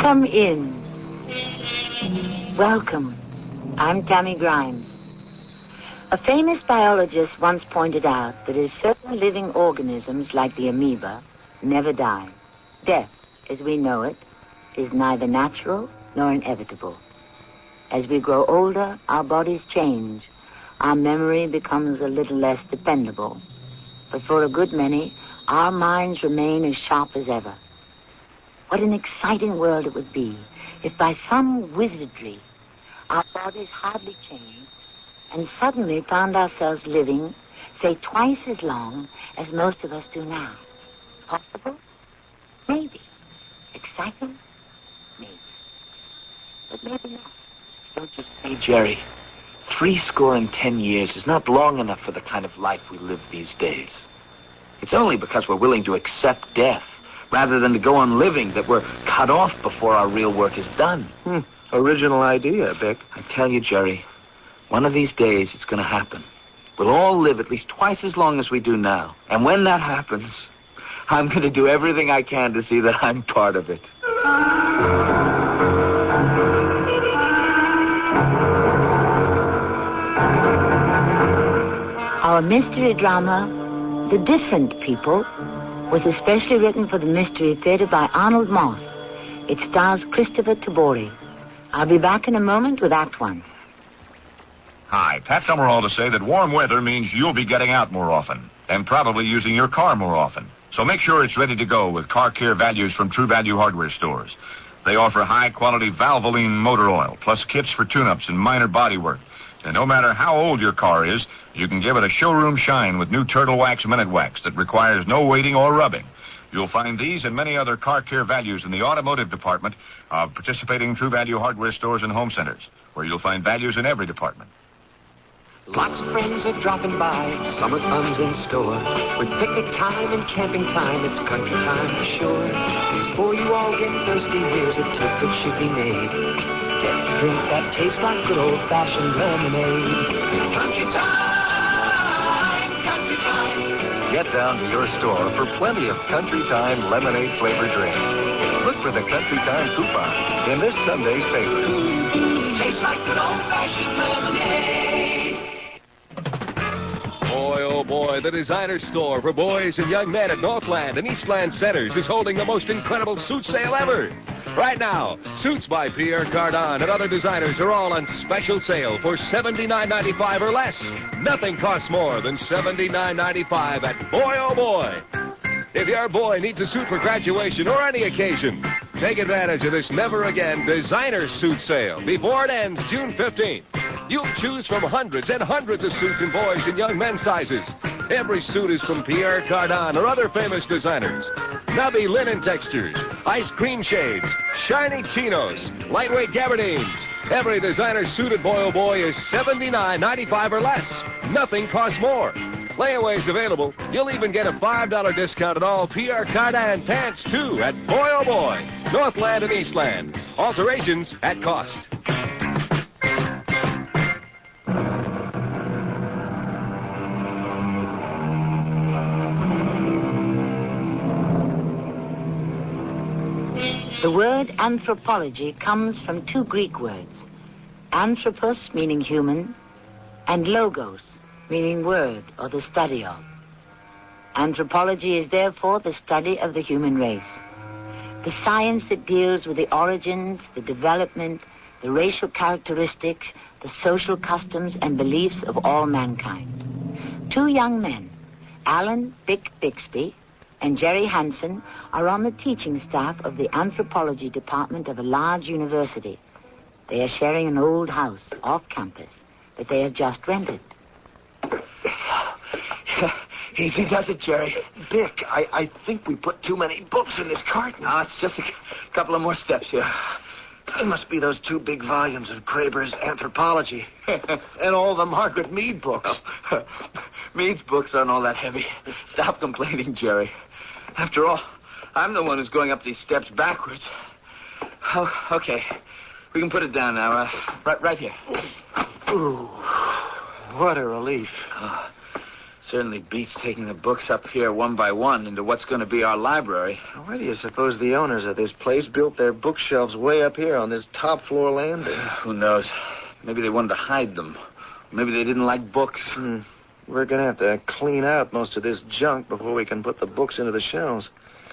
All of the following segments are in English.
Come in. Welcome. I'm Tammy Grimes. A famous biologist once pointed out that as certain living organisms, like the amoeba, never die, death, as we know it, is neither natural nor inevitable. As we grow older, our bodies change. Our memory becomes a little less dependable. But for a good many, our minds remain as sharp as ever. What an exciting world it would be if by some wizardry our bodies hardly changed and suddenly found ourselves living, say, twice as long as most of us do now. Possible? Maybe. Exciting? Maybe. But maybe not. Don't you see, Jerry? 70 years is not long enough for the kind of life we live these days. It's only because we're willing to accept death rather than to go on living that we're cut off before our real work is done. Original idea, Vic. I tell you, Jerry, one of these days it's going to happen. We'll all live at least twice as long as we do now. And when that happens, I'm going to do everything I can to see that I'm part of it. Our mystery drama, The Different People, was especially written for the Mystery Theater by Arnold Moss. It stars Christopher Tabori. I'll be back in a moment with Act One. Hi, Pat Summerall to say that warm weather means you'll be getting out more often and probably using your car more often. So make sure it's ready to go with car care values from True Value hardware stores. They offer high-quality Valvoline motor oil, plus kits for tune-ups and minor body work. And no matter how old your car is, you can give it a showroom shine with new Turtle Wax Minute Wax that requires no waiting or rubbing. You'll find these and many other car care values in the automotive department of participating True Value hardware stores and home centers, where you'll find values in every department. Lots of friends are dropping by, summer fun's in store. With picnic time and camping time, it's country time for sure. Before you all get thirsty, here's a tip that should be made. Get a drink that tastes like good old-fashioned lemonade. Country time, country time. Get down to your store for plenty of Country Time lemonade-flavored drink. Look for the Country Time coupon in this Sunday's paper. Tastes like good old-fashioned lemonade. Boy, oh boy, the designer store for boys and young men at Northland and Eastland Centers is holding the most incredible suit sale ever. Right now, suits by Pierre Cardin and other designers are all on special sale for $79.95 or less. Nothing costs more than $79.95 at Boy, oh boy. If your boy needs a suit for graduation or any occasion, take advantage of this never-again designer suit sale before it ends June 15th. You'll choose from hundreds and hundreds of suits in boys and young men's sizes. Every suit is from Pierre Cardin or other famous designers. Nubby linen textures, ice cream shades, shiny chinos, lightweight gabardines. Every designer suit at Boy oh Boy is $79.95 or less. Nothing costs more. Layaways available. You'll even get a $5 discount on all Pierre Cardin pants, too, at Boy oh Boy, Northland and Eastland. Alterations at cost. The word anthropology comes from two Greek words, anthropos, meaning human, and logos, meaning word or the study of. Anthropology is therefore the study of the human race, the science that deals with the origins, the development, the racial characteristics, the social customs and beliefs of all mankind. Two young men, Alan Bixby and Jerry Hansen, are on the teaching staff of the anthropology department of a large university. They are sharing an old house off campus that they have just rented. Easy does it, Jerry. Dick, I think we put too many books in this carton. No, it's just a couple of more steps here. It must be those two big volumes of Kraber's Anthropology. And all the Margaret Mead books. Oh. Mead's books aren't all that heavy. Stop complaining, Jerry. After all, I'm the one who's going up these steps backwards. Oh, okay. We can put it down now. Right here. Ooh, what a relief. Certainly beats taking the books up here one by one into what's going to be our library. Why do you suppose the owners of this place built their bookshelves way up here on this top floor landing? Who knows? Maybe they wanted to hide them. Maybe they didn't like books. We're going to have to clean out most of this junk before we can put the books into the shelves.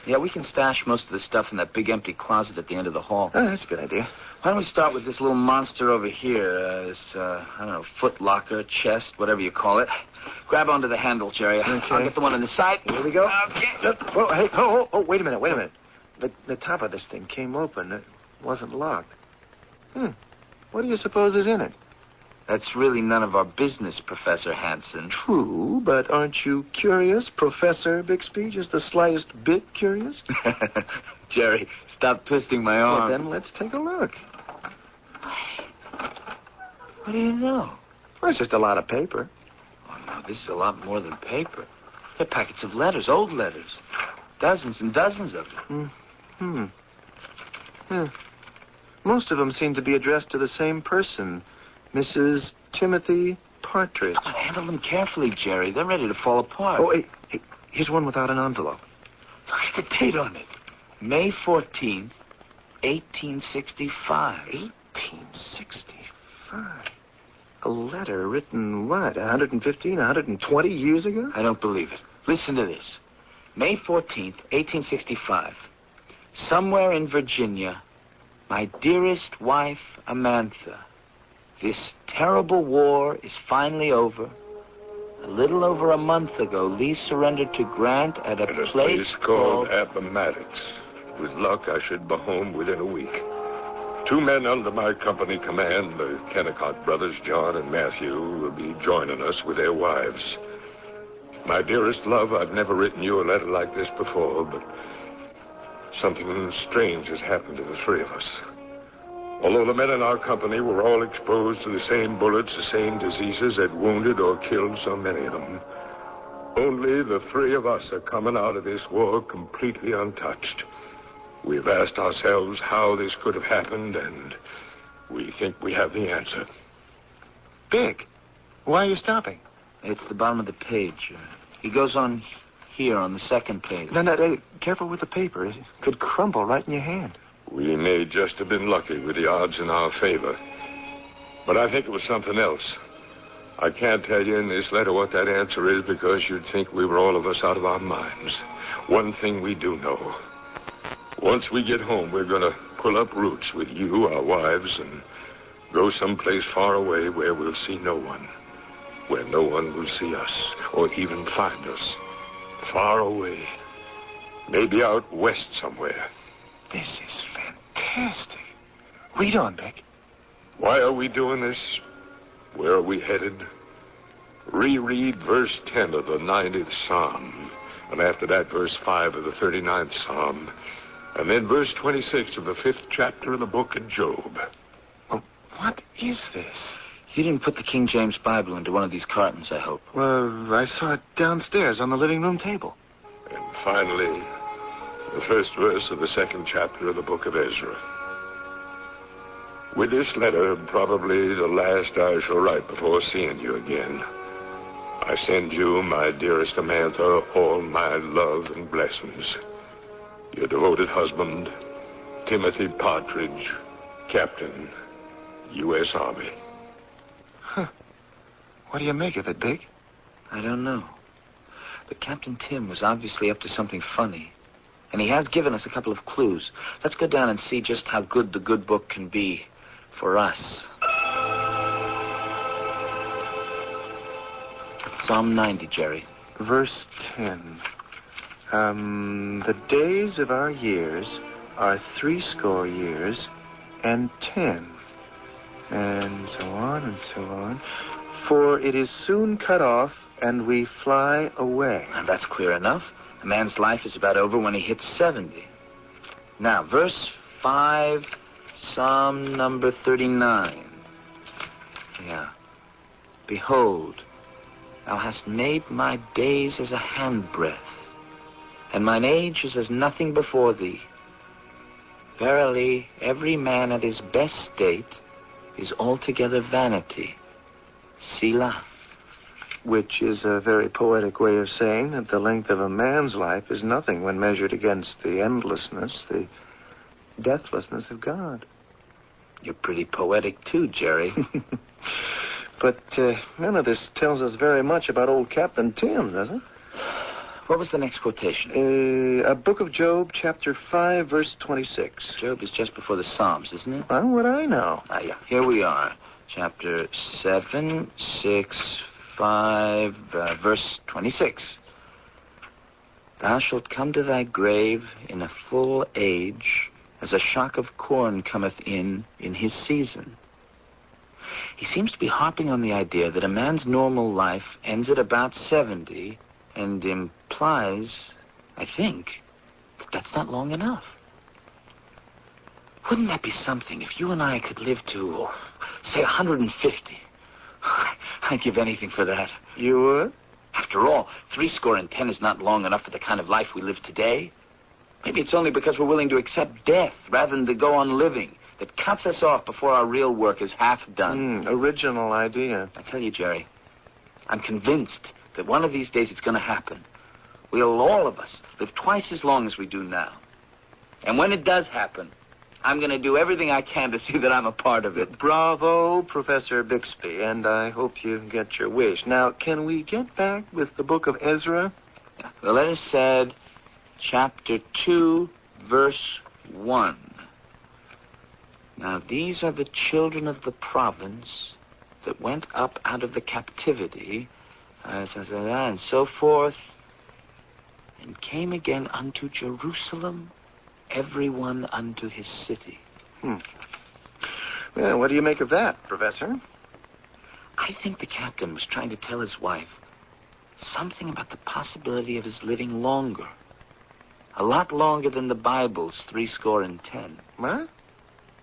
Yeah, we can stash most of the stuff in that big empty closet at the end of the hall. Oh, that's a good idea. Why don't we start with this little monster over here? I don't know, foot locker, chest, whatever you call it. Grab onto the handle, Jerry. Okay. I'll get the one on the side. Here we go. Okay. Whoa, hey, wait a minute. The top of this thing came open. It wasn't locked. What do you suppose is in it? That's really none of our business, Professor Hanson. True, but aren't you curious, Professor Bixby? Just the slightest bit curious? Jerry, stop twisting my arm. Well, then let's take a look. What do you know? Well, it's just a lot of paper. Oh, no, this is a lot more than paper. They're packets of letters, old letters. Dozens and dozens of them. Most of them seem to be addressed to the same person, Mrs. Timothy Partridge. Oh, handle them carefully, Jerry. They're ready to fall apart. Oh, hey, here's one without an envelope. Look at the date on it. May 14th, 1865. 1865? A letter written, 115, 120 years ago? I don't believe it. Listen to this. May 14th, 1865. Somewhere in Virginia, my dearest wife, Amantha. This terrible war is finally over. A little over a month ago, Lee surrendered to Grant at a place called Appomattox. With luck, I should be home within a week. 2 men under my company command, the Kennicott brothers, John and Matthew, will be joining us with their wives. My dearest love, I've never written you a letter like this before, but something strange has happened to the 3 of us. Although the men in our company were all exposed to the same bullets, the same diseases that wounded or killed so many of them, only the 3 of us are coming out of this war completely untouched. We've asked ourselves how this could have happened, and we think we have the answer. Big, why are you stopping? It's the bottom of the page. He goes on here on the second page. No, careful with the paper. It could crumble right in your hand. We may just have been lucky with the odds in our favor. But I think it was something else. I can't tell you in this letter what that answer is because you'd think we were all of us out of our minds. One thing we do know. Once we get home, we're going to pull up roots with you, our wives, and go someplace far away where we'll see no one. Where no one will see us or even find us. Far away. Maybe out west somewhere. This is fantastic. Read on, Beck. Why are we doing this? Where are we headed? Reread verse 10 of the 90th Psalm. And after that, verse 5 of the 39th Psalm. And then verse 26 of the 5th chapter of the book of Job. Oh, what is this? You didn't put the King James Bible into one of these cartons, I hope. Well, I saw it downstairs on the living room table. And finally, the first verse of the 2nd chapter of the book of Ezra. With this letter, probably the last I shall write before seeing you again, I send you, my dearest Amantha, all my love and blessings. Your devoted husband, Timothy Partridge, Captain, U.S. Army. Huh. What do you make of it, Big? I don't know. But Captain Tim was obviously up to something funny. And he has given us a couple of clues. Let's go down and see just how good the good book can be for us. Psalm 90, Jerry. Verse 10. The days of our years are 80 years and 10. And so on and so on. For it is soon cut off, and we fly away. And that's clear enough. A man's life is about over when he hits 70. Now, verse 5, Psalm number 39. Yeah. Behold, thou hast made my days as a handbreadth, and mine age is as nothing before thee. Verily, every man at his best state is altogether vanity. Selah. Which is a very poetic way of saying that the length of a man's life is nothing when measured against the endlessness, the deathlessness of God. You're pretty poetic, too, Jerry. But none of this tells us very much about old Captain Tim, does it? What was the next quotation? A book of Job, chapter 5, verse 26. Job is just before the Psalms, isn't it? Well, what I know. Yeah. Here we are. Chapter 7, 6, 5, verse 26. Thou shalt come to thy grave in a full age, as a shock of corn cometh in his season. He seems to be harping on the idea that a man's normal life ends at about 70 and implies, I think, that that's not long enough. Wouldn't that be something if you and I could live to, say, 150? I'd give anything for that. You would? After all, 70 is not long enough for the kind of life we live today. Maybe it's only because we're willing to accept death rather than to go on living that cuts us off before our real work is half done. Original idea. I tell you, Jerry, I'm convinced that one of these days it's going to happen. We'll, all of us, live twice as long as we do now. And when it does happen, I'm going to do everything I can to see that I'm a part of it. Bravo, Professor Bixby, and I hope you get your wish. Now, can we get back with the book of Ezra? The letter said, chapter 2, verse 1. Now, these are the children of the province that went up out of the captivity, and so forth, and came again unto Jerusalem, everyone unto his city. Well, what do you make of that, Professor? I think the captain was trying to tell his wife something about the possibility of his living longer. A lot longer than the Bible's 70. What?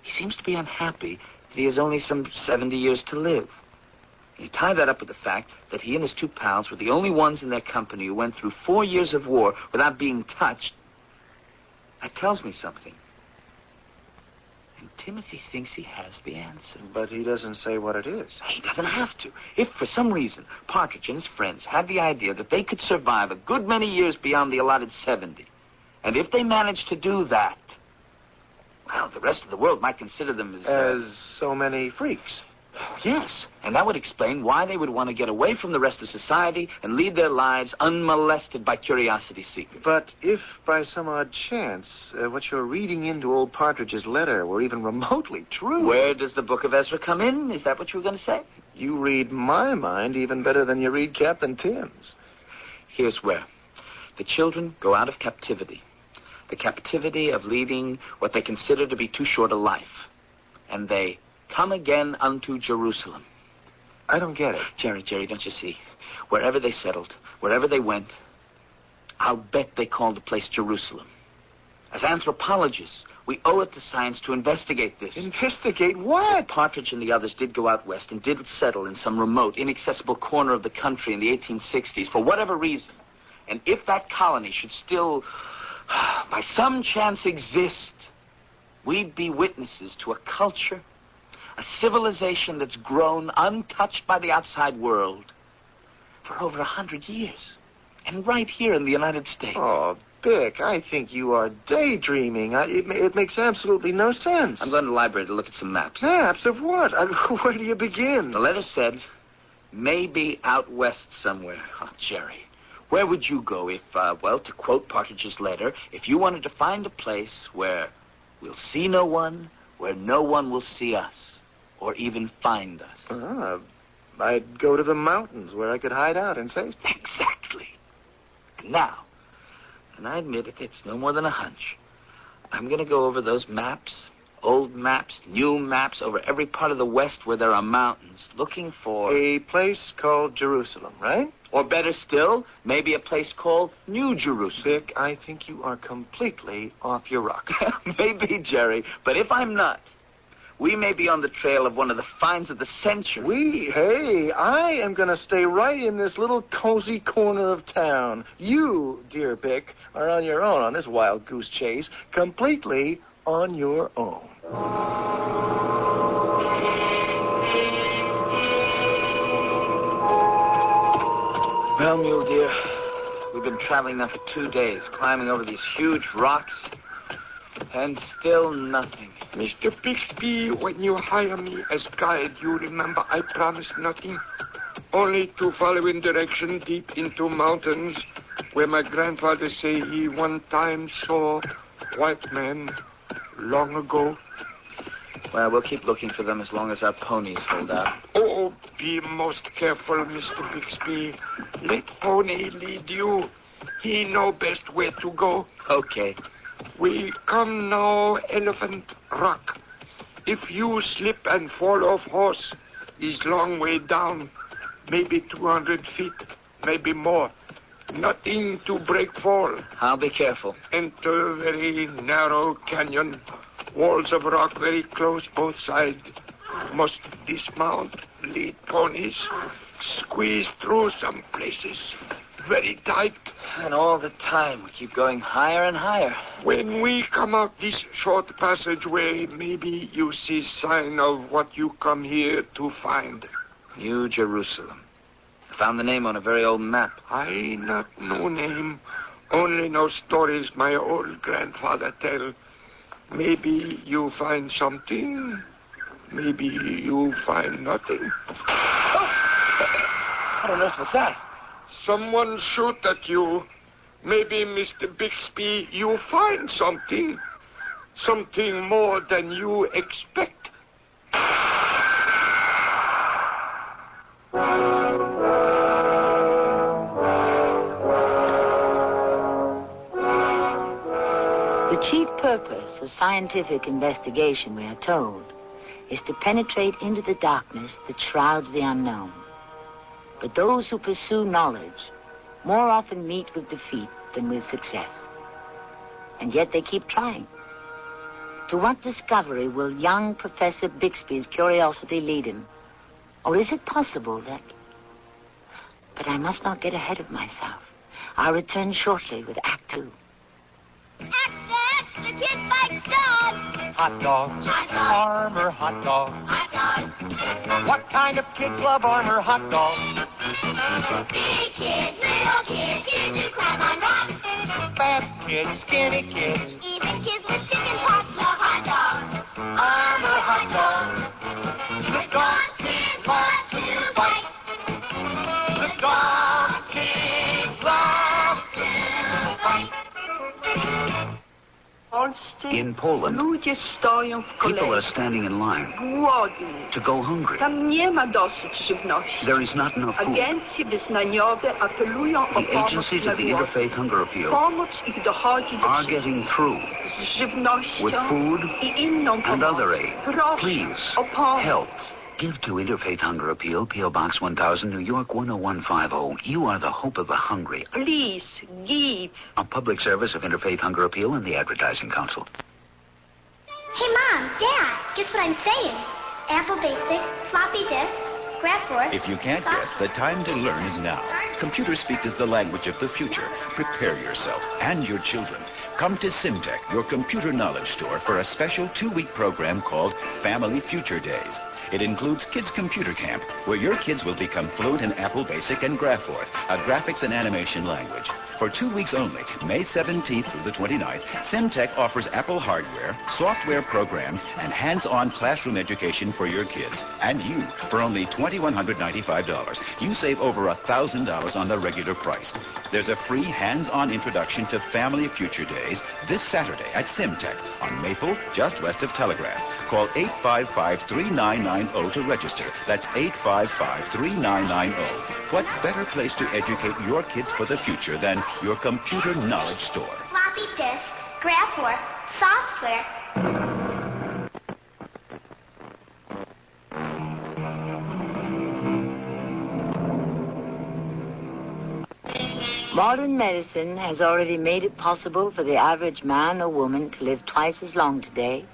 He seems to be unhappy that he has only some 70 years to live. You tie that up with the fact that he and his 2 pals were the only ones in their company who went through 4 years of war without being touched. That tells me something. And Timothy thinks he has the answer. But he doesn't say what it is. He doesn't have to. If, for some reason, Partridge and his friends had the idea that they could survive a good many years beyond the allotted 70, and if they managed to do that, well, the rest of the world might consider them as so many freaks. Yes, and that would explain why they would want to get away from the rest of society and lead their lives unmolested by curiosity seekers. But if, by some odd chance, what you're reading into old Partridge's letter were even remotely true... Where does the book of Ezra come in? Is that what you were going to say? You read my mind even better than you read Captain Tim's. Here's where. The children go out of captivity. The captivity of leading what they consider to be too short a life. And they come again unto Jerusalem. I don't get it. Jerry, don't you see? Wherever they settled, wherever they went, I'll bet they called the place Jerusalem. As anthropologists, we owe it to science to investigate this. Investigate what? Partridge and the others did go out west and did settle in some remote, inaccessible corner of the country in the 1860s for whatever reason. And if that colony should still, by some chance, exist, we'd be witnesses to a culture, a civilization that's grown untouched by the outside world for over 100 years. And right here in the United States. Oh, Dick, I think you are daydreaming. It makes absolutely no sense. I'm going to the library to look at some maps. Maps of what? Where do you begin? The letter said, maybe out west somewhere. Oh, Jerry, where would you go if, to quote Partridge's letter, if you wanted to find a place where we'll see no one, where no one will see us, or even find us? I'd go to the mountains where I could hide out in safety. Exactly. And now, and I admit it's no more than a hunch, I'm going to go over those maps, old maps, new maps, over every part of the West where there are mountains, looking for... A place called Jerusalem, right? Or better still, maybe a place called New Jerusalem. Vic, I think you are completely off your rock. Maybe, Jerry, but if I'm not, we may be on the trail of one of the finds of the century. Hey, I am going to stay right in this little cozy corner of town. You, dear Bick, are on your own on this wild goose chase, completely on your own. Well, mule dear, we've been traveling now for 2 days, climbing over these huge rocks, and still nothing. Mr. Bixby, when you hire me as guide, you remember I promised nothing. Only to follow in direction deep into mountains where my grandfather say he one time saw white men long ago. Well, we'll keep looking for them as long as our ponies hold out. Oh, be most careful, Mr. Bixby. Let Pony lead you. He know best where to go. Okay. We come now, Elephant Rock. If you slip and fall off horse, is long way down. Maybe 200 feet, maybe more. Nothing to break fall. I'll be careful. Enter very narrow canyon. Walls of rock very close both sides. Must dismount, lead ponies. Squeeze through some places. Very tight. And all the time, we keep going higher and higher. When we come out this short passageway, maybe you see sign of what you come here to find. New Jerusalem. I found the name on a very old map. I not know name. Only know stories my old grandfather tell. Maybe you find something. Maybe you find nothing. Oh! What on earth was that? Someone shoot at you. Maybe, Mr. Bixby, you find something. Something more than you expect. The chief purpose of scientific investigation, we are told, is to penetrate into the darkness that shrouds the unknown. But those who pursue knowledge more often meet with defeat than with success. And yet they keep trying. To what discovery will young Professor Bixby's curiosity lead him? Or is it possible that... But I must not get ahead of myself. I'll return shortly with Act 2. The kids like dogs. Hot dogs. Hot dogs. Armor hot dogs. Hot dogs. What kind of kids love Armor hot dogs? Big kids, little kids, kids who climb on rocks. Fat kids, skinny kids. Even kids with chicken pox love hot dogs. Armor hot dogs. The dogs kids love to bite. The dogs kids love To bite. In Poland, people are standing in line to go hungry. There is not enough food. The agencies of the Interfaith Hunger Appeal are getting through with food and other aid. Please, help. Give to Interfaith Hunger Appeal, P.O. Box 1000, New York 10150. You are the hope of the hungry. Please, give. A public service of Interfaith Hunger Appeal and the Advertising Council. Hey, Mom, Dad, guess what I'm saying? Apple Basics, floppy disks, graph force. If you can't guess, the time to learn is now. Computer speak is the language of the future. Prepare yourself and your children. Come to Simtech, your computer knowledge store, for a special 2-week program called Family Future Days. It includes Kids Computer Camp, where your kids will become fluent in Apple Basic and GraphForth, a graphics and animation language. For 2 weeks only, May 17th through the 29th, Simtech offers Apple hardware, software programs, and hands-on classroom education for your kids. And you, for only $2,195. You save over $1,000 on the regular price. There's a free hands-on introduction to Family Future Days this Saturday at Simtech on Maple, just west of Telegraph. Call 855-3990 to register. That's 855-3990. What better place to educate your kids for the future than your computer knowledge store? Floppy disks, graph force, software. Modern medicine has already made it possible for the average man or woman to live twice as long today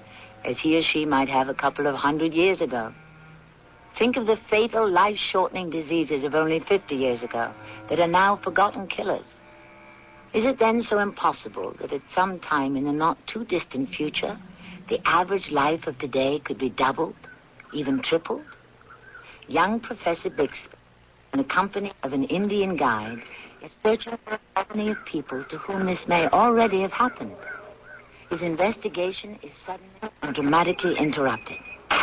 as he or she might have a couple of 100 years ago. Think of the fatal, life-shortening diseases of only 50 years ago that are now forgotten killers. Is it then so impossible that at some time in the not-too-distant future, the average life of today could be doubled, even tripled? Young Professor Bixby in the company of an Indian guide, is searching for a colony of people to whom this may already have happened. His investigation is suddenly and dramatically interrupted. What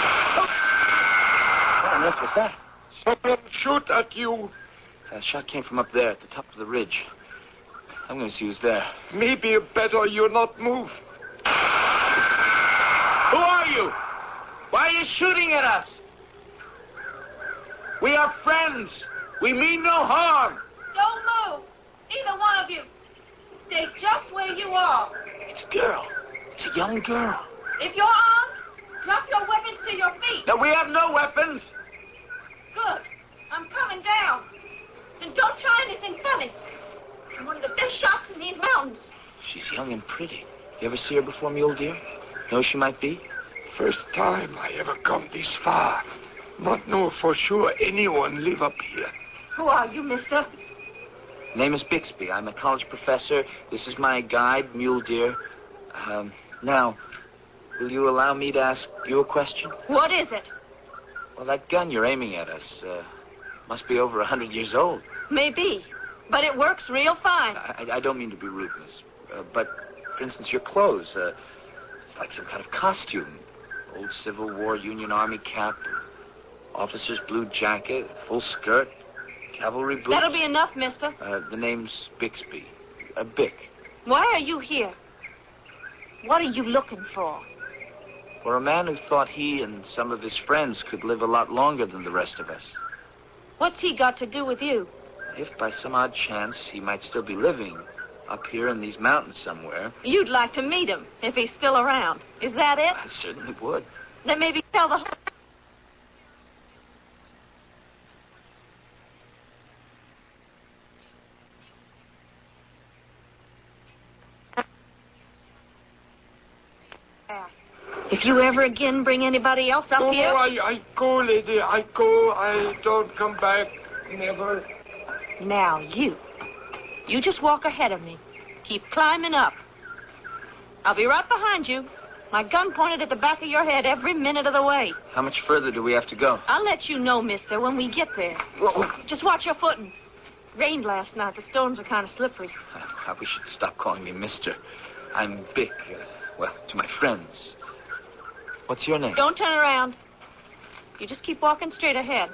on earth was that? Someone shoot at you. That shot came from up there at the top of the ridge. I'm going to see who's there. Maybe better you not move. Who are you? Why are you shooting at us? We are friends. We mean no harm. Don't move. Either one of you. Stay just where you are. It's a girl. It's a young girl. If you're armed, drop your weapons to your feet. No, we have no weapons. Good. I'm coming down. Then don't try anything funny. I'm one of the best shots in these mountains. She's young and pretty. You ever see her before, mule deer? Know who she might be? First time I ever come this far. Not know for sure anyone live up here. Who are you, mister? Name is Bixby. I'm a college professor. This is my guide, mule deer. Now, will you allow me to ask you a question? What is it? Well, that gun you're aiming at us must be over 100 years old. Maybe, but it works real fine. I don't mean to be rude, miss. But, for instance, your clothes, it's like some kind of costume. Old Civil War Union Army cap, officer's blue jacket, full skirt, cavalry boots. That'll be enough, mister. The name's Bixby. Bick. Why are you here? What are you looking for? For a man who thought he and some of his friends could live a lot longer than the rest of us. What's he got to do with you? If by some odd chance he might still be living up here in these mountains somewhere. You'd like to meet him, if he's still around. Is that it? I certainly would. Then maybe tell the whole... If you ever again bring anybody else up here... No, I go, lady. I go. I don't come back. Never. Now, you just walk ahead of me. Keep climbing up. I'll be right behind you. My gun pointed at the back of your head every minute of the way. How much further do we have to go? I'll let you know, mister, when we get there. Well, just watch your footing. Rained last night. The stones are kind of slippery. I wish you'd stop calling me mister. I'm Bick. Well, to my friends. What's your name? Don't turn around. You just keep walking straight ahead.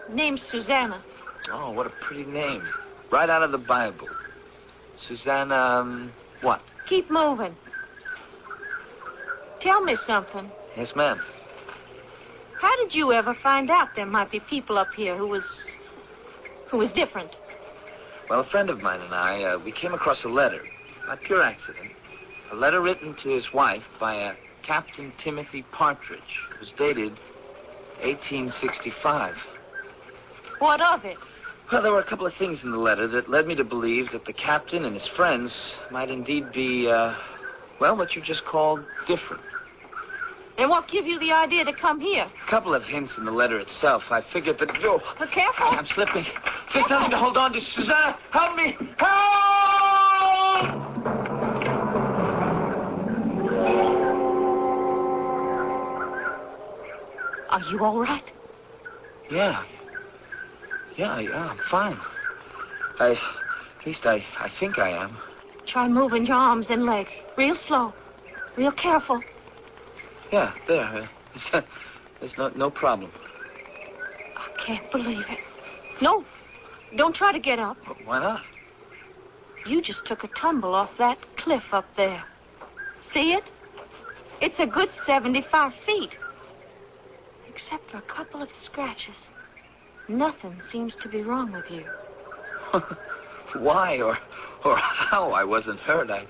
Name's Susanna. Oh, what a pretty name. Right out of the Bible. Susanna, what? Keep moving. Tell me something. Yes, ma'am. How did you ever find out there might be people up here who was different? Well, a friend of mine and I, we came across a letter, by pure accident. A letter written to his wife by a Captain Timothy Partridge. It was dated 1865. What of it? Well, there were a couple of things in the letter that led me to believe that the captain and his friends might indeed be, what you just called different. And what gave you the idea to come here? A couple of hints in the letter itself. I figured that... But careful. I'm slipping. There's nothing to hold on to. Susanna, help me! Help! Are you all right? Yeah, I'm fine. At least I think I am. Try moving your arms and legs. Real slow. Real careful. Yeah, there. There's no problem. I can't believe it. No, don't try to get up. Why not? You just took a tumble off that cliff up there. See it? It's a good 75 feet. Except for a couple of scratches. Nothing seems to be wrong with you. Why or how I wasn't hurt, I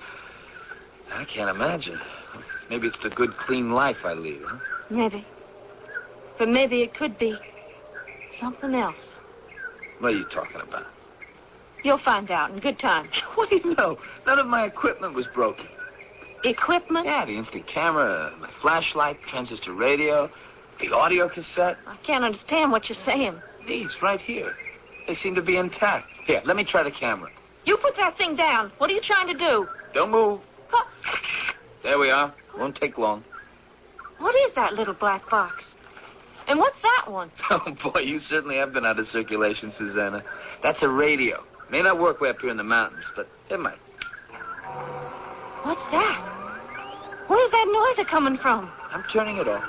can't imagine. Maybe it's the good, clean life I lead, huh? Maybe. But maybe it could be something else. What are you talking about? You'll find out in good time. What do you know? None of my equipment was broken. Equipment? Yeah, the instant camera, my flashlight, transistor radio, the audio cassette. I can't understand what you're saying. These, right here. They seem to be intact. Here, let me try the camera. You put that thing down. What are you trying to do? Don't move. Huh? There we are. Won't take long. What is that little black box? And what's that one? Oh, boy, you certainly have been out of circulation, Susanna. That's a radio. May not work way up here in the mountains, but it might. What's that? Where's that noise coming from? I'm turning it off.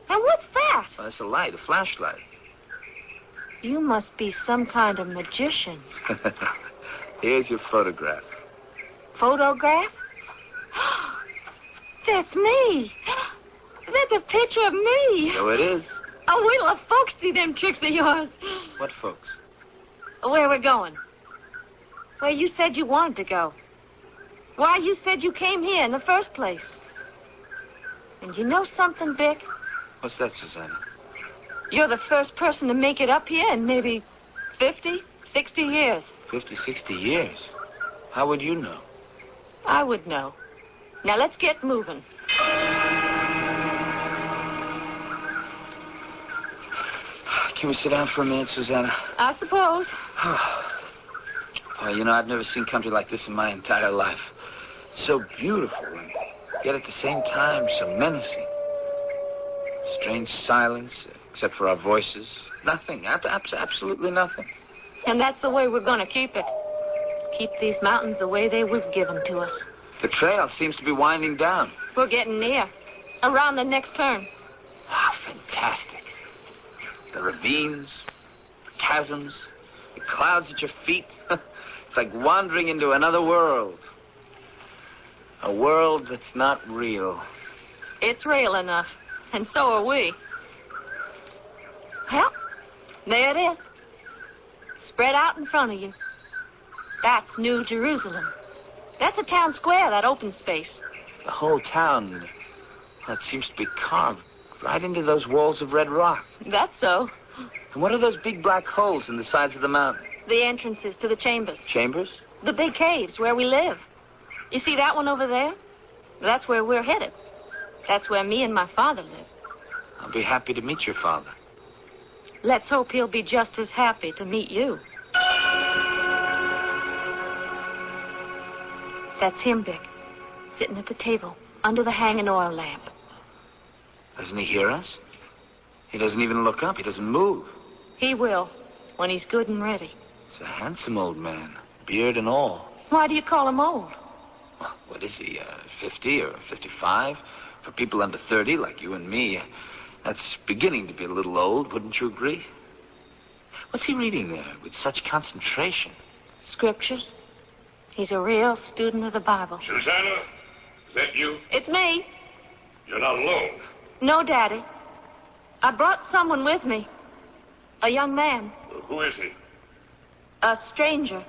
And what's that? Well, it's a light, a flashlight. You must be some kind of magician. Here's your photograph. Photograph? That's me. That's a picture of me. So it is. Oh, wait till the folks see them tricks of yours. What folks? Where we're going. Where you said you wanted to go. Why you said you came here in the first place. And you know something, Vic? What's that, Susanna? You're the first person to make it up here in maybe 50, 60 years. 50, 60 years? How would you know? I would know. Now, let's get moving. Can we sit down for a minute, Susanna? I suppose. Oh, you know, I've never seen country like this in my entire life. So beautiful, and yet at the same time, so menacing. Strange silence, except for our voices. Nothing. Absolutely nothing. And that's the way we're going to keep it. Keep these mountains the way they was given to us. The trail seems to be winding down. We're getting near. Around the next turn. Ah, fantastic. The ravines, the chasms, the clouds at your feet. It's like wandering into another world. A world that's not real. It's real enough. And so are we. Well, there it is. Spread out in front of you. That's New Jerusalem. That's a town square, that open space. The whole town, well, it seems to be carved right into those walls of red rock. That's so. And what are those big black holes in the sides of the mountain? The entrances to the chambers. Chambers? The big caves where we live. You see that one over there? That's where we're headed. That's where me and my father live. I'll be happy to meet your father. Let's hope he'll be just as happy to meet you. That's him, Vic. Sitting at the table, under the hanging oil lamp. Doesn't he hear us? He doesn't even look up. He doesn't move. He will, when he's good and ready. He's a handsome old man, beard and all. Why do you call him old? Well, what is he, 50 or 55? For people under 30, like you and me, that's beginning to be a little old, wouldn't you agree? What's he reading there with such concentration? Scriptures. He's a real student of the Bible. Susanna, is that you? It's me. You're not alone. No, Daddy. I brought someone with me. A young man. Who is he? A stranger.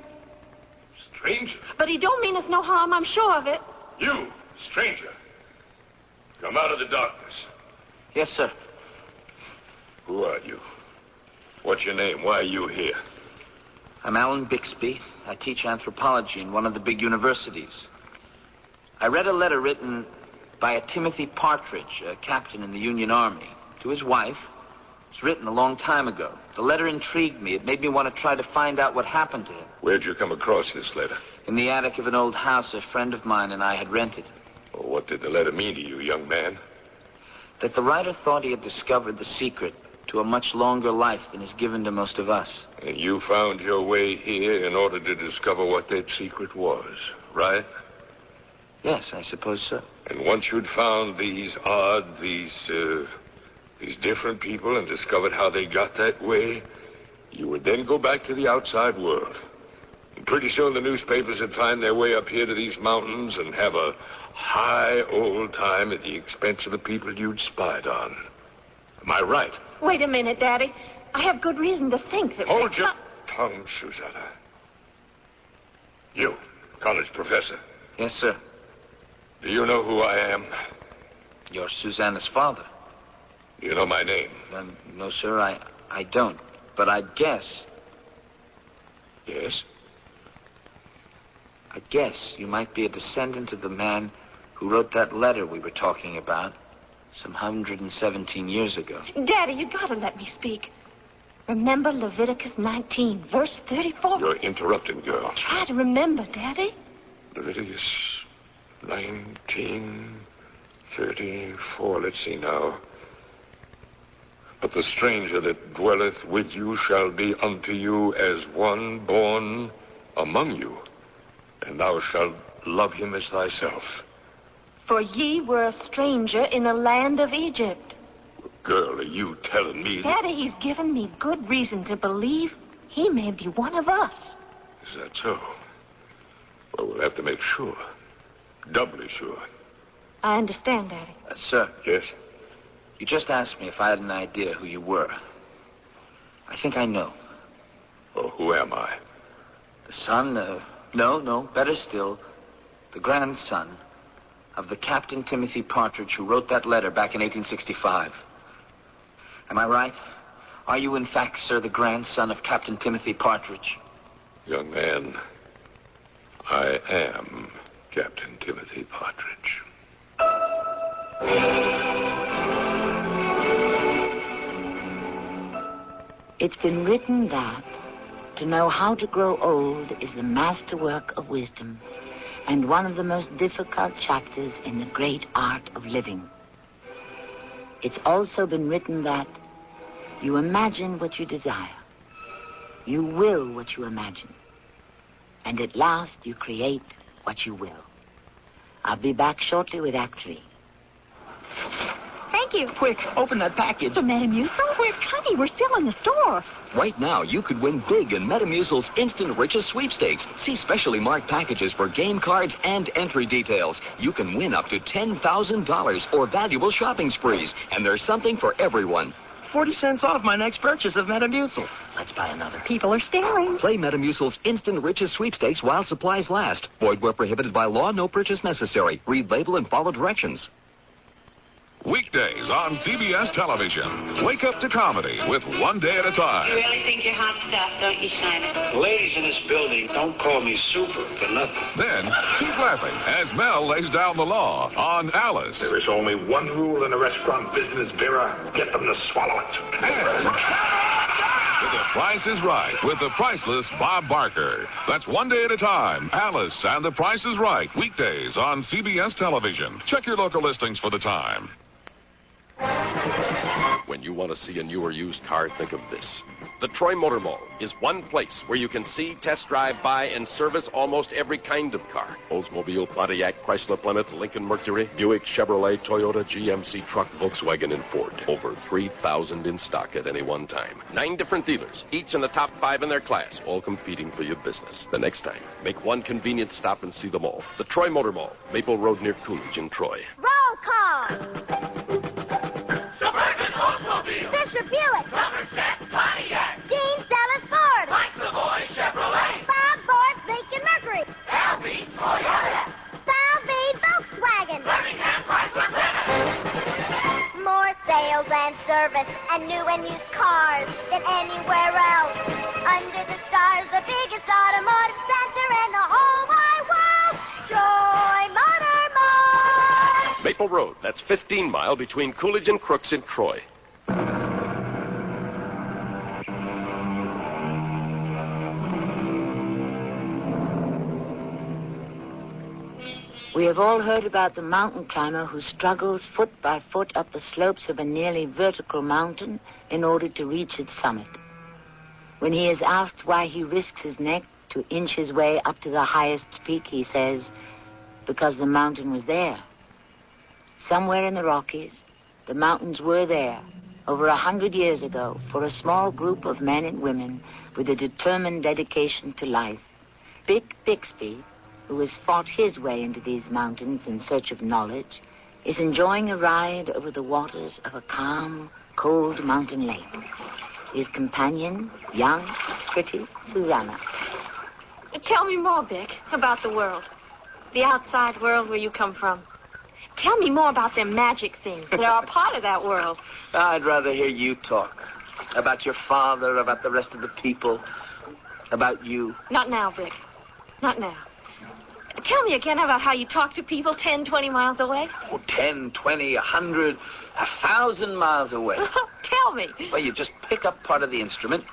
Stranger? But he don't mean us no harm, I'm sure of it. You, stranger. Come out of the darkness. Yes, sir. Who are you? What's your name? Why are you here? I'm Alan Bixby. I teach anthropology in one of the big universities. I read a letter written by a Timothy Partridge, a captain in the Union Army, to his wife. It's written a long time ago. The letter intrigued me. It made me want to try to find out what happened to him. Where'd you come across this letter? In the attic of an old house a friend of mine and I had rented. Well, what did the letter mean to you, young man? That the writer thought he had discovered the secret to a much longer life than is given to most of us. And you found your way here in order to discover what that secret was, right? Yes, I suppose so. And once you'd found these different people and discovered how they got that way, you would then go back to the outside world. And pretty soon the newspapers would find their way up here to these mountains and have a high old time at the expense of the people you'd spied on. Am I right? Wait a minute, Daddy. I have good reason to think that... Hold your tongue, Susanna. You, college professor. Yes, sir. Do you know who I am? You're Susanna's father. Do you know my name? No, sir, I don't. But I guess... Yes? I guess you might be a descendant of the man who wrote that letter we were talking about some 117 years ago. Daddy, you gotta let me speak. Remember Leviticus 19, verse 34? You're interrupting, girl. Try to remember, Daddy. Leviticus 19, 34. Let's see now. But the stranger that dwelleth with you shall be unto you as one born among you, and thou shalt love him as thyself. For ye were a stranger in the land of Egypt. Girl, are you telling me Daddy, he's given me good reason to believe he may be one of us. Is that so? Well, we'll have to make sure. Doubly sure. I understand, Daddy. Sir. Yes? You just asked me if I had an idea who you were. I think I know. Oh, who am I? The son of... No, better still. The grandson of the Captain Timothy Partridge who wrote that letter back in 1865. Am I right? Are you, in fact, sir, the grandson of Captain Timothy Partridge? Young man, I am Captain Timothy Partridge. It's been written that to know how to grow old is the masterwork of wisdom and one of the most difficult chapters in the great art of living. It's also been written that you imagine what you desire. You will what you imagine. And at last you create what you will. I'll be back shortly with Act 3. Thank you. Quick, open that package. The Metamucil? Where's Connie? We're still in the store. Right now, you could win big in Metamucil's Instant Riches Sweepstakes. See specially marked packages for game cards and entry details. You can win up to $10,000 or valuable shopping sprees. And there's something for everyone. 40 cents off my next purchase of Metamucil. Let's buy another. People are staring. Play Metamucil's Instant Riches Sweepstakes while supplies last. Void where prohibited by law. No purchase necessary. Read label and follow directions. Weekdays on CBS television. Wake up to comedy with One Day at a Time. You really think you're hot stuff, don't you, Schneider? Ladies in this building, don't call me super for nothing. Then, keep laughing as Mel lays down the law on Alice. There is only one rule in the restaurant business, Vera. Get them to swallow it. And The Price is Right with the priceless Bob Barker. That's One Day at a Time. Alice and The Price is Right. Weekdays on CBS television. Check your local listings for the time. When you want to see a new or used car, think of this. The Troy Motor Mall is one place where you can see, test drive, buy, and service almost every kind of car. Oldsmobile, Pontiac, Chrysler, Plymouth, Lincoln, Mercury, Buick, Chevrolet, Toyota, GMC, truck, Volkswagen, and Ford. Over 3,000 in stock at any one time. 9 different dealers, each in the top 5 in their class, all competing for your business. The next time, make one convenient stop and see them all. The Troy Motor Mall, Maple Road near Coolidge in Troy. Roll call! Fisher Buick. Somerset Pontiac. Dean Sellers Ford. Mike Savoy Chevrolet. Bob Ford Lincoln Mercury. Albee Toyota. Salve Volkswagen. Birmingham Chrysler Plymouth. More sales and service and new and used cars than anywhere else. Under the stars, the biggest automotive center in the whole wide world. Troy Motor Mall. Maple Road, that's 15 mile between Coolidge and Crooks in Troy. We have all heard about the mountain climber who struggles foot by foot up the slopes of a nearly vertical mountain in order to reach its summit. When he is asked why he risks his neck to inch his way up to the highest peak, he says, because the mountain was there. Somewhere in the Rockies, the mountains were there over 100 years ago for a small group of men and women with a determined dedication to life. Vic Bixby, who has fought his way into these mountains in search of knowledge, is enjoying a ride over the waters of a calm, cold mountain lake. His companion, young, pretty Susanna. Tell me more, Vic, about the world. The outside world where you come from. Tell me more about them magic things that are a part of that world. I'd rather hear you talk. About your father, about the rest of the people, about you. Not now, Vic. Not now. Tell me again about how you talk to people 10, 20 miles away. Oh, 10, 20, 100, 1,000 miles away. Tell me. Well, you just pick up part of the instrument,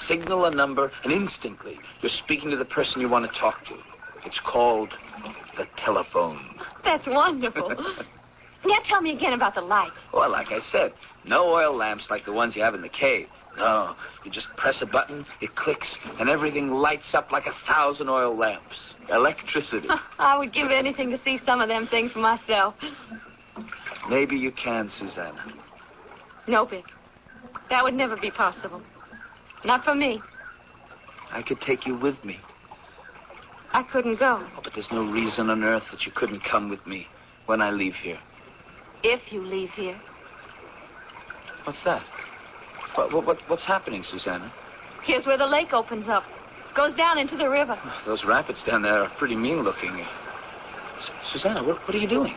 signal a number, and instantly you're speaking to the person you want to talk to. It's called the telephone. That's wonderful. Now tell me again about the lights. Well, like I said, no oil lamps like the ones you have in the cave. No, you just press a button, it clicks, and everything lights up like 1,000 oil lamps. Electricity. I would give anything to see some of them things for myself. Maybe you can, Susanna. No, Vic. That would never be possible. Not for me. I could take you with me. I couldn't go. Oh, but there's no reason on earth that you couldn't come with me when I leave here. If you leave here. What's that? What's happening, Susanna? Here's where the lake opens up. Goes down into the river. Those rapids down there are pretty mean looking. Susanna, what are you doing?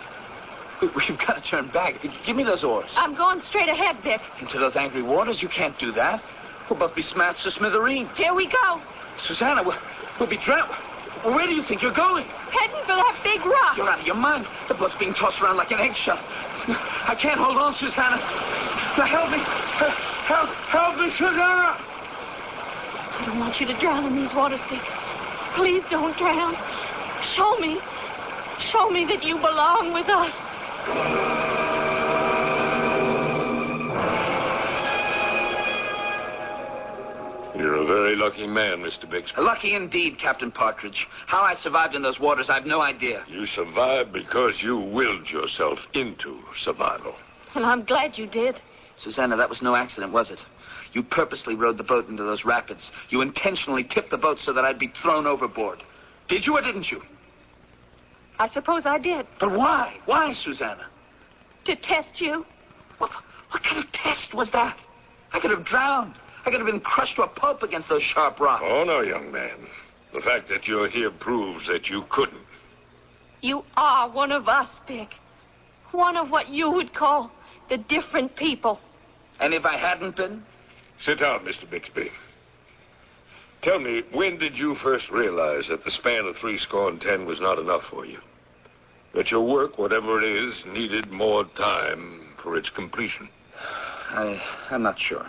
We've got to turn back. Give me those oars. I'm going straight ahead, Vic. Into those angry waters? You can't do that. We'll both be smashed to smithereens. Here we go. Susanna, we'll be drowned. Where do you think you're going? Heading for that big rock. You're out of your mind. The boat's being tossed around like an eggshell. I can't hold on, Susanna. Now help me. Help me, Susanna. I don't want you to drown in these waters, Vic. Please don't drown. Show me that you belong with us. You're a very lucky man, Mr. Bixby. Lucky indeed, Captain Partridge. How I survived in those waters, I've no idea. You survived because you willed yourself into survival. And I'm glad you did. Susanna, that was no accident, was it? You purposely rowed the boat into those rapids. You intentionally tipped the boat so that I'd be thrown overboard. Did you or didn't you? I suppose I did. But why? Why, Susanna? To test you. What kind of test was that? I could have drowned. I could have been crushed to a pulp against those sharp rocks. Oh, no, young man. The fact that you're here proves that you couldn't. You are one of us, Vic. One of what you would call the different people. And if I hadn't been? Sit down, Mr. Bixby. Tell me, when did you first realize that the span of 70 was not enough for you? That your work, whatever it is, needed more time for its completion? I'm not sure.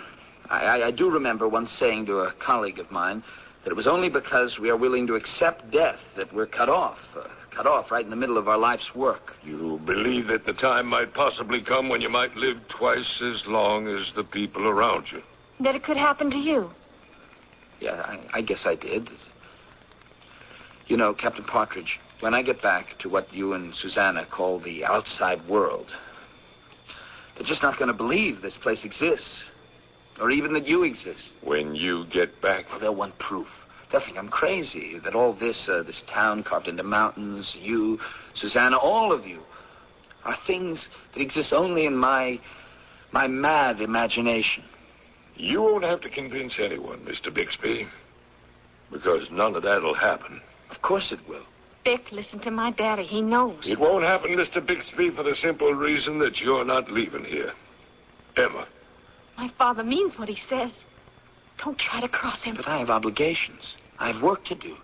I do remember once saying to a colleague of mine that it was only because we are willing to accept death that we're cut off right in the middle of our life's work. You believe that the time might possibly come when you might live twice as long as the people around you? That it could happen to you? Yeah, I guess I did. You know, Captain Partridge, when I get back to what you and Susanna call the outside world, they're just not going to believe this place exists. Or even that you exist. When you get back? Well, they'll want proof. They'll think I'm crazy. That all this town carved into mountains, you, Susanna, all of you, are things that exist only in my mad imagination. You won't have to convince anyone, Mr. Bixby. Because none of that'll happen. Of course it will. Vic, listen to my daddy. He knows. It won't happen, Mr. Bixby, for the simple reason that you're not leaving here. Emma. My father means what he says. Don't try to cross him. But I have obligations. I have work to do.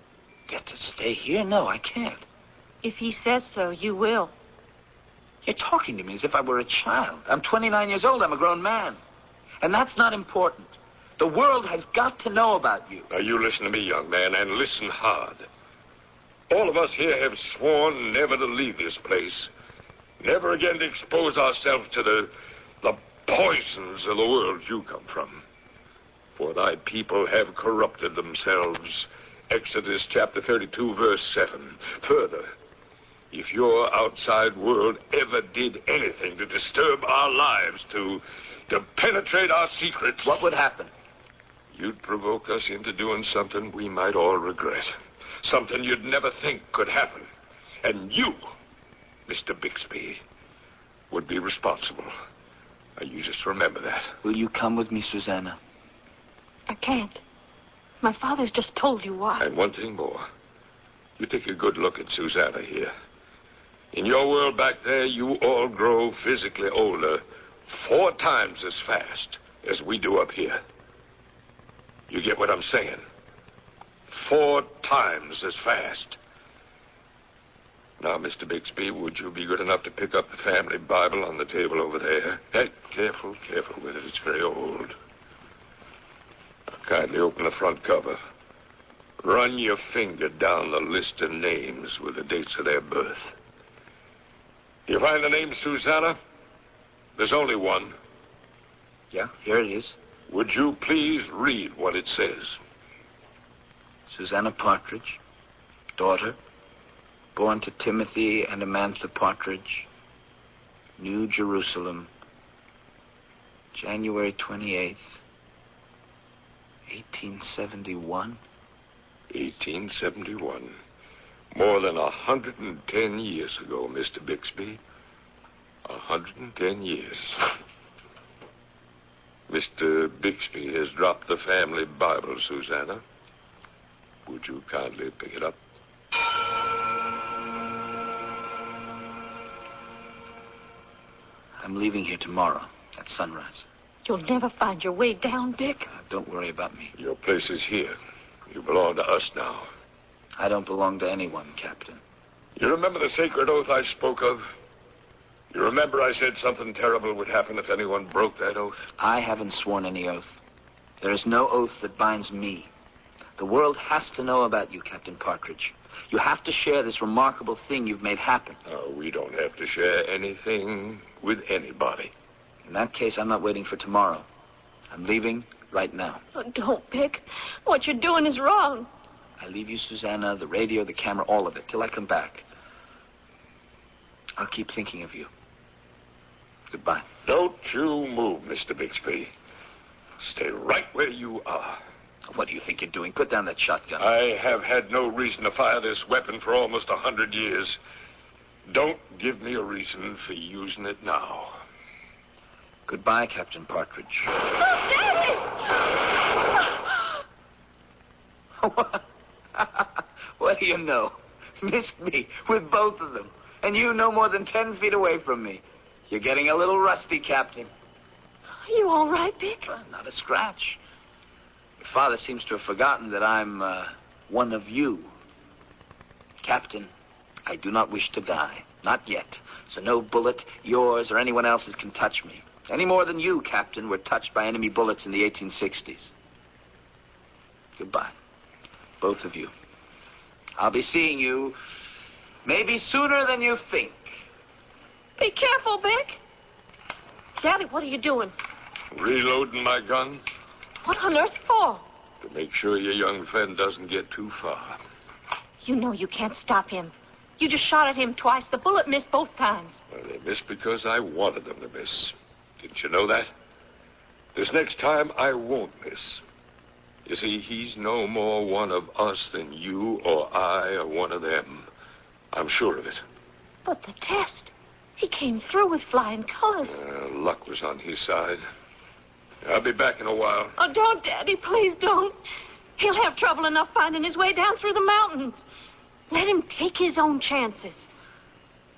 Get to stay here? No, I can't. If he says so, you will. You're talking to me as if I were a child. I'm 29 years old. I'm a grown man. And that's not important. The world has got to know about you. Now, you listen to me, young man, and listen hard. All of us here have sworn never to leave this place. Never again to expose ourselves to the poisons of the world you come from. For thy people have corrupted themselves. Exodus chapter 32, verse 7. Further, if your outside world ever did anything to disturb our lives, to penetrate our secrets... What would happen? You'd provoke us into doing something we might all regret. Something you'd never think could happen. And you, Mr. Bixby, would be responsible. You just remember that. Will you come with me, Susanna? I can't. My father's just told you why. And one thing more. You take a good look at Susanna here. In your world back there, you all grow physically older 4 times as fast as we do up here. You get what I'm saying? 4 times as fast. Now, Mr. Bixby, would you be good enough to pick up the family Bible on the table over there? Hey, careful with it. It's very old. Kindly open the front cover. Run your finger down the list of names with the dates of their birth. You find the name Susanna? There's only one. Yeah, here it is. Would you please read what it says? Susanna Partridge, daughter, born to Timothy and Amantha Partridge, New Jerusalem, January 28th, 1871. 1871. More than 110 years ago, Mr. Bixby. 110 years. Mr. Bixby has dropped the family Bible, Susanna. Would you kindly pick it up? I'm leaving here tomorrow at sunrise. You'll never find your way down, Dick. Don't worry about me. Your place is here. You belong to us now. I don't belong to anyone, Captain. You remember the sacred oath I spoke of? You remember I said something terrible would happen if anyone broke that oath? I haven't sworn any oath. There is no oath that binds me. The world has to know about you, Captain Partridge. You have to share this remarkable thing you've made happen. We don't have to share anything with anybody. In that case, I'm not waiting for tomorrow. I'm leaving right now. Oh, don't, Dick. What you're doing is wrong. I leave you, Susanna, the radio, the camera, all of it, till I come back. I'll keep thinking of you. Goodbye. Don't you move, Mr. Bixby. Stay right where you are. What do you think you're doing? Put down that shotgun. I have had no reason to fire this weapon for almost 100 years. Don't give me a reason for using it now. Goodbye, Captain Partridge. What do you know? Missed me with both of them. And you no more than 10 feet away from me. You're getting a little rusty, Captain. Are you all right, Dick? Not a scratch. Your father seems to have forgotten that I'm one of you. Captain, I do not wish to die. Not yet. So no bullet, yours or anyone else's, can touch me. Any more than you, Captain, were touched by enemy bullets in the 1860s. Goodbye. Both of you. I'll be seeing you maybe sooner than you think. Be careful, Dick. Daddy, what are you doing? Reloading my gun. What on earth for? To make sure your young friend doesn't get too far. You know you can't stop him. You just shot at him twice. The bullet missed both times. Well, they missed because I wanted them to miss. Didn't you know that? This next time, I won't miss. You see, he's no more one of us than you or I or one of them. I'm sure of it. But the test. He came through with flying colors. Luck was on his side. I'll be back in a while. Oh, don't, Daddy. Please don't. He'll have trouble enough finding his way down through the mountains. Let him take his own chances.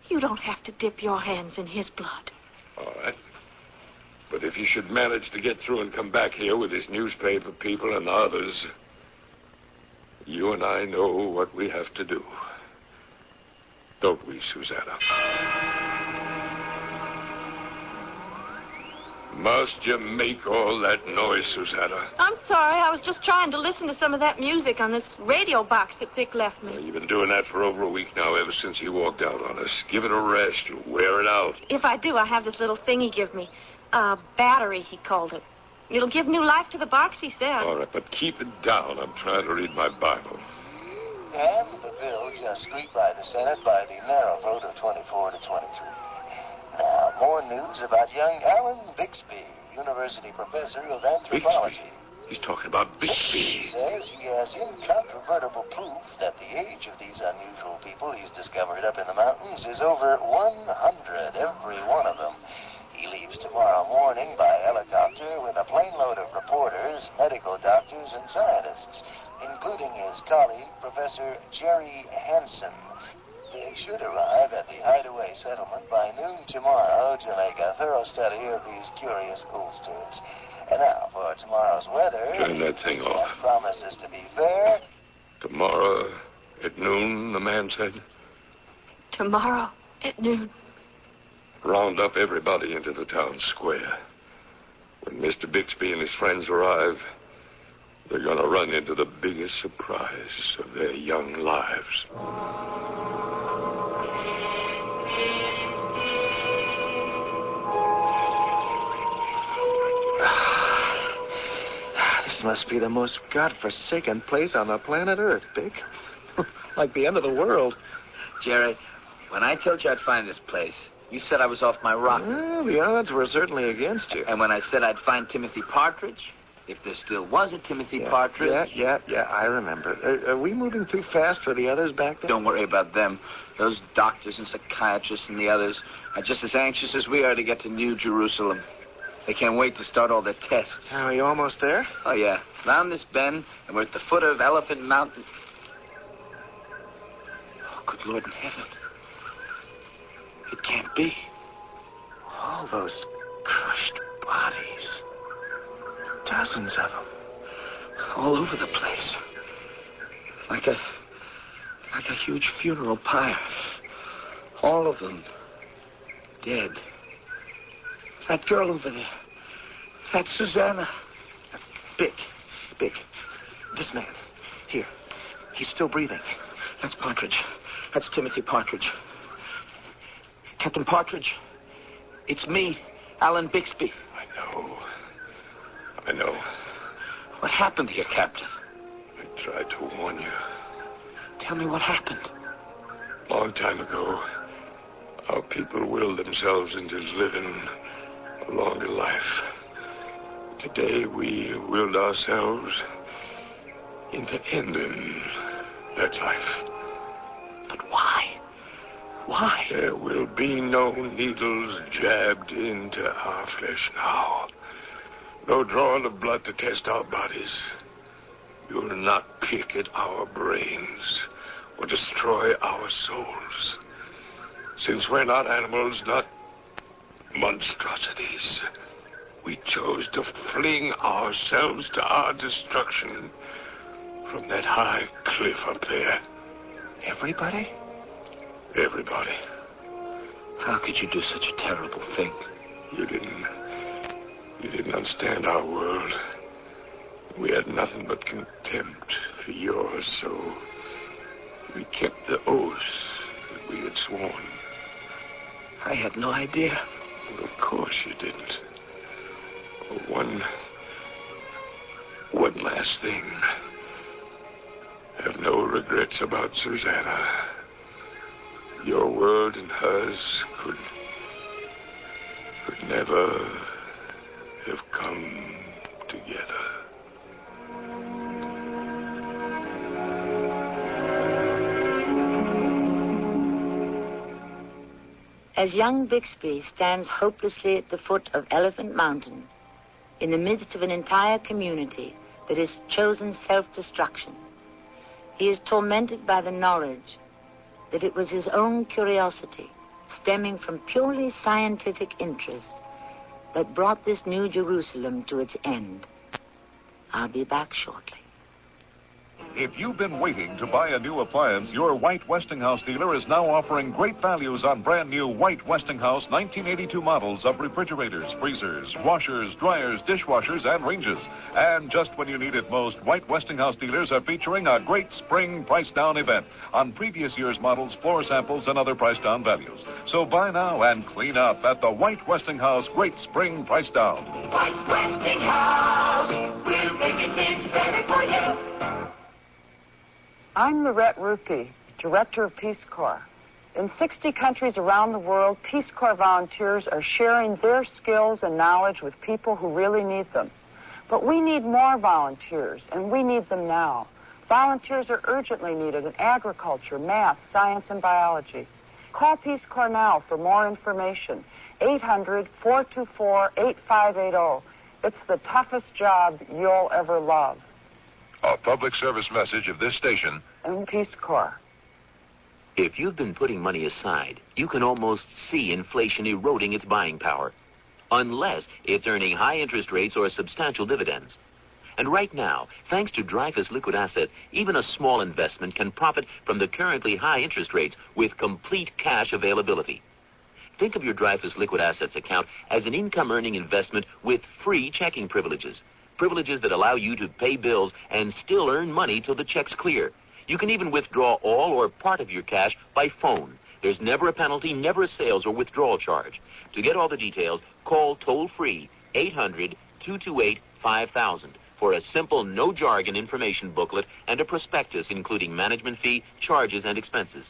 You don't have to dip your hands in his blood. All right. But if he should manage to get through and come back here with his newspaper people and the others, you and I know what we have to do. Don't we, Susanna? Must you make all that noise, Susanna? I'm sorry. I was just trying to listen to some of that music on this radio box that Dick left me. You've been doing that for over a week now, ever since he walked out on us. Give it a rest. You'll wear it out. If I do, I have this little thing he gives me. Battery, he called it. It'll give new life to the box, he said. All right, but keep it down. I'm trying to read my Bible. And the bill just squeaked by the Senate by the narrow vote of 24 to 23. Now, more news about young Alan Bixby, university professor of anthropology. Bixby? He's talking about Bixby. He says he has incontrovertible proof that the age of these unusual people he's discovered up in the mountains is over 100, every one of them. He leaves tomorrow morning by helicopter with a plane load of reporters, medical doctors, and scientists, including his colleague, Professor Jerry Hansen. They should arrive at the hideaway settlement by noon tomorrow to make a thorough study of these curious oldsters. And now for tomorrow's weather. Turn that thing off. That promises to be fair. Tomorrow at noon, the man said. Tomorrow at noon. Round up everybody into the town square. When Mr. Bixby and his friends arrive, they're going to run into the biggest surprise of their young lives. This must be the most godforsaken place on the planet Earth, Big. Like the end of the world. Jerry, when I told you I'd find this place, you said I was off my rocker. Well, the odds were certainly against you. And when I said I'd find Timothy Partridge, if there still was a Timothy Partridge... Yeah, I remember. Are we moving too fast for the others back there? Don't worry about them. Those doctors and psychiatrists and the others are just as anxious as we are to get to New Jerusalem. They can't wait to start all their tests. Are you almost there? Oh, yeah. Round this bend, and we're at the foot of Elephant Mountain. Oh, good Lord in heaven. It can't be. All those crushed bodies. Dozens of them. All over the place. Like a huge funeral pyre. All of them dead. That girl over there. That's Susanna. Big. This man. Here. He's still breathing. That's Partridge. That's Timothy Partridge. Captain Partridge. It's me, Alan Bixby. I know. What happened here, Captain? I tried to warn you. Tell me what happened. Long time ago, our people willed themselves into living a longer life. Today, we willed ourselves into ending that life. But why? Why? There will be no needles jabbed into our flesh now. No drawing of blood to test our bodies. You'll not pick at our brains or destroy our souls. Since we're not animals, not monstrosities, we chose to fling ourselves to our destruction from that high cliff up there. Everybody? Everybody. How could you do such a terrible thing? You didn't understand our world. We had nothing but contempt for yours, so we kept the oath that we had sworn. I had no idea. Well, of course you didn't. Oh, one last thing. Have no regrets about Susanna. Your world and hers could never have come together. As young Bixby stands hopelessly at the foot of Elephant Mountain, in the midst of an entire community that has chosen self-destruction, he is tormented by the knowledge that it was his own curiosity, stemming from purely scientific interest, that brought this New Jerusalem to its end. I'll be back shortly. If you've been waiting to buy a new appliance, your White Westinghouse dealer is now offering great values on brand new White Westinghouse 1982 models of refrigerators, freezers, washers, dryers, dishwashers, and ranges. And just when you need it most, White Westinghouse dealers are featuring a great spring price down event on previous year's models, floor samples, and other price down values. So buy now and clean up at the White Westinghouse Great Spring Price Down. White Westinghouse, we're making things better for you. I'm Lorette Rupi, Director of Peace Corps. In 60 countries around the world, Peace Corps volunteers are sharing their skills and knowledge with people who really need them. But we need more volunteers, and we need them now. Volunteers are urgently needed in agriculture, math, science, and biology. Call Peace Corps now for more information. 800-424-8580. It's the toughest job you'll ever love. A public service message of this station and Peace Corps. If you've been putting money aside, you can almost see inflation eroding its buying power, unless it's earning high interest rates or substantial dividends. And right now, thanks to Dreyfus Liquid Assets, even a small investment can profit from the currently high interest rates with complete cash availability. Think of your Dreyfus Liquid Assets account as an income-earning investment with free checking privileges. Privileges that allow you to pay bills and still earn money till the check's clear. You can even withdraw all or part of your cash by phone. There's never a penalty, never a sales or withdrawal charge. To get all the details, call toll-free 800-228-5000. for a simple, no-jargon information booklet and a prospectus including management fee, charges, and expenses.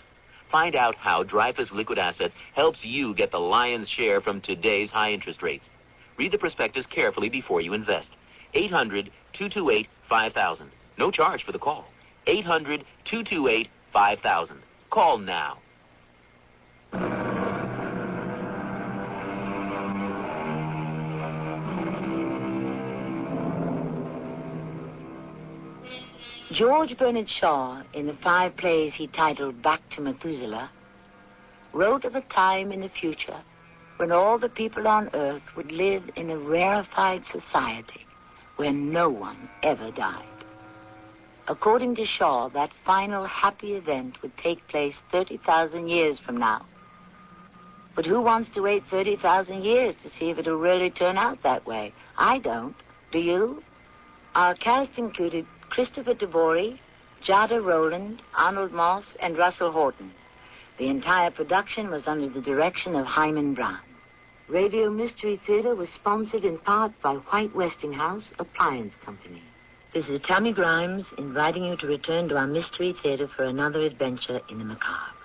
Find out how Dreyfus Liquid Assets helps you get the lion's share from today's high interest rates. Read the prospectus carefully before you invest. 800-228-5000. No charge for the call. 800-228-5000. Call now. George Bernard Shaw, in the 5 plays he titled Back to Methuselah, wrote of a time in the future when all the people on earth would live in a rarefied society where no one ever died. According to Shaw, that final happy event would take place 30,000 years from now. But who wants to wait 30,000 years to see if it'll really turn out that way? I don't. Do you? Our cast included Christopher DeVory, Jada Rowland, Arnold Moss, and Russell Horton. The entire production was under the direction of Hyman Brown. Radio Mystery Theater was sponsored in part by White Westinghouse Appliance Company. This is Tammy Grimes inviting you to return to our Mystery Theater for another adventure in the macabre.